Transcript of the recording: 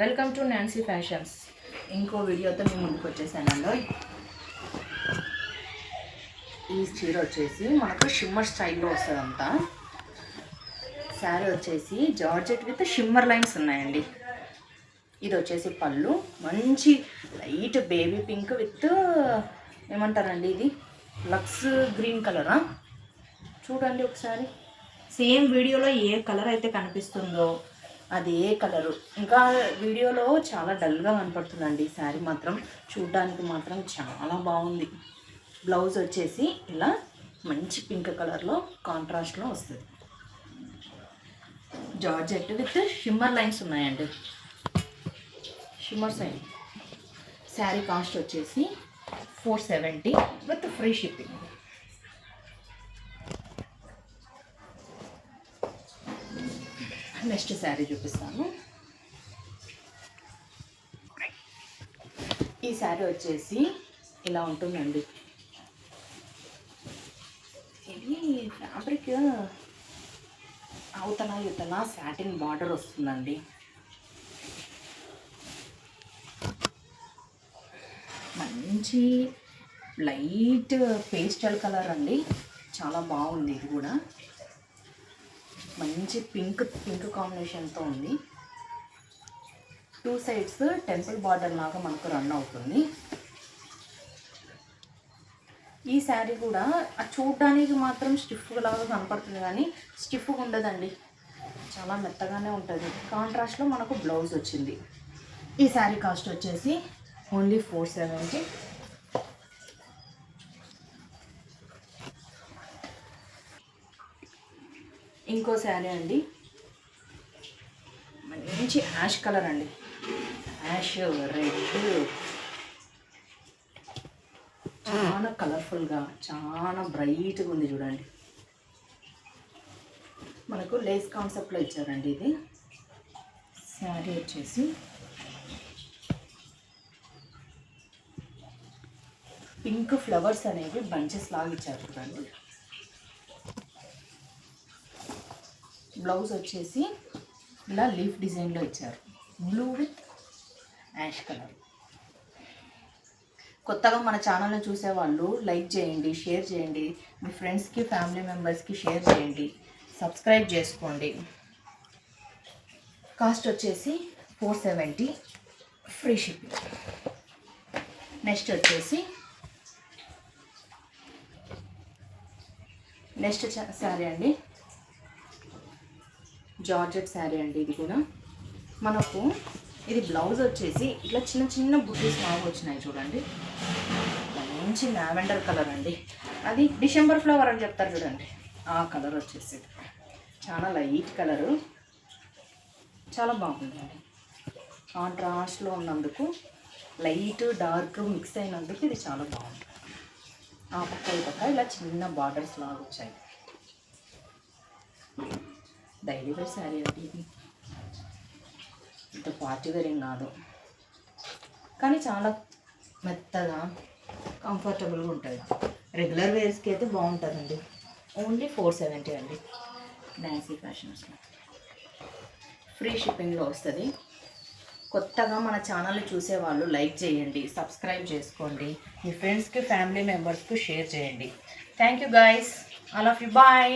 Welcome to Nancy fashions. ఇంకో వీడియోతో మేము ముందుకు వచ్చేసానండి. ఈ చీర వచ్చేసి మనకు షిమ్మర్ స్టైల్లో వస్తుందంట. శారీ వచ్చేసి జార్జెట్ విత్ షిమ్మర్ లైన్స్ ఉన్నాయండి. ఇది వచ్చేసి పళ్ళు, మంచి లైట్ బేబీ పింక్ విత్ ఏమంటారండి, ఇది లక్స్ గ్రీన్ కలరా. చూడండి ఒకసారి, సేమ్ వీడియోలో ఏ కలర్ అయితే కనిపిస్తుందో అది ఏ కలరు. ఇంకా వీడియోలో చాలా డల్గా కనపడుతుందండి. ఈ శారీ మాత్రం చూడడానికి మాత్రం చాలా బాగుంది. బ్లౌజ్ వచ్చేసి ఇలా మంచి పింక్ కలర్లో కాంట్రాస్ట్లో వస్తుంది. జార్జెట్ విత్ షిమ్మర్ లైన్స్ ఉన్నాయండి. Shimmer sign. శారీ కాస్ట్ వచ్చేసి 470 with free shipping. Next sari చూపిస్తాను. ఈ శారీ వచ్చేసి ఇలా ఉంటుందండి. ఇది ఫ్యాబ్రిక్ అవతల యుతల సాటిన్ బార్డర్ వస్తుందండి. మంచి లైట్ పేస్టల్ కలర్ అండి, చాలా బాగుంది. ఇది కూడా మంచి పింక్ కాంబినేషన్తో ఉంది. 2 సైడ్స్ టెంపుల్ బార్డర్ లాగా మనకు రన్ అవుతుంది. ఈ శారీ కూడా చూడడానికి మాత్రం స్టిఫ్ లాగా కనపడుతుంది, కానీ స్టిఫ్గా ఉండదండి, చాలా మెత్తగానే ఉంటుంది. కాంట్రాస్ట్లో మనకు బ్లౌజ్ వచ్చింది. ఈ శారీ కాస్ట్ వచ్చేసి ఓన్లీ 470. ఇంకో శారీ అండి, మంచి యాష్ కలర్ అండి, యాష్ రెడ్, చాలా కలర్ఫుల్గా చాలా బ్రైట్గా ఉంది. చూడండి, మనకు లేస్ కాన్సెప్ట్లో ఇచ్చారండి. ఇది శారీ వచ్చేసి పింక్ ఫ్లవర్స్ అనేవి బంచెస్ లాగా ఇచ్చారు. చూడండి, బ్లౌజ్ వచ్చేసి ఇలా లీఫ్ డిజైన్లో ఇచ్చారు, బ్లూ విత్ యాష్ కలర్. కొత్తగా మన ఛానల్ని చూసేవాళ్ళు లైక్ చేయండి, షేర్ చేయండి, మీ ఫ్రెండ్స్కి ఫ్యామిలీ మెంబర్స్కి షేర్ చేయండి, సబ్స్క్రైబ్ చేసుకోండి. కాస్ట్ వచ్చేసి 470 ఫ్రీ షిప్పింగ్. నెక్స్ట్ వచ్చేసి నెక్స్ట్ శారీ అండి, జార్జెట్ శారీ అండి. ఇది కూడా మనకు ఇది బ్లౌజ్ వచ్చేసి ఇట్లా చిన్న చిన్న బుటీస్ లాగా వచ్చినాయి. చూడండి, మంచి లావెండర్ కలర్ అండి, అది డిసెంబర్ ఫ్లవర్ అని చెప్తారు చూడండి, ఆ కలర్ వచ్చేసి చాలా లైట్ కలరు, చాలా బాగుందండి. కాంట్రాస్ట్లో ఉన్నందుకు, లైట్ డార్క్ మిక్స్ అయినందుకు ఇది చాలా బాగుంది. ఆ పక్క ఈ పక్క ఇలా చిన్న బార్డర్స్ లాగా వచ్చాయి. డైలీ వేర్ శారీ అండి, ఇది ఇంత పార్టీ వేర్ ఏం కాదు, కానీ చాలా మెత్తగా కంఫర్టబుల్గా ఉంటుంది. రెగ్యులర్ వేర్స్కి అయితే బాగుంటుందండి. ఓన్లీ 470 అండి, నాన్సీ ఫ్యాషన్స్లో ఫ్రీ షిప్పింగ్లో వస్తుంది. కొత్తగా మన ఛానల్ని చూసేవాళ్ళు లైక్ చేయండి, సబ్స్క్రైబ్ చేసుకోండి, మీ ఫ్రెండ్స్కి ఫ్యామిలీ మెంబర్స్కి షేర్ చేయండి. Thank you guys, all of you, bye.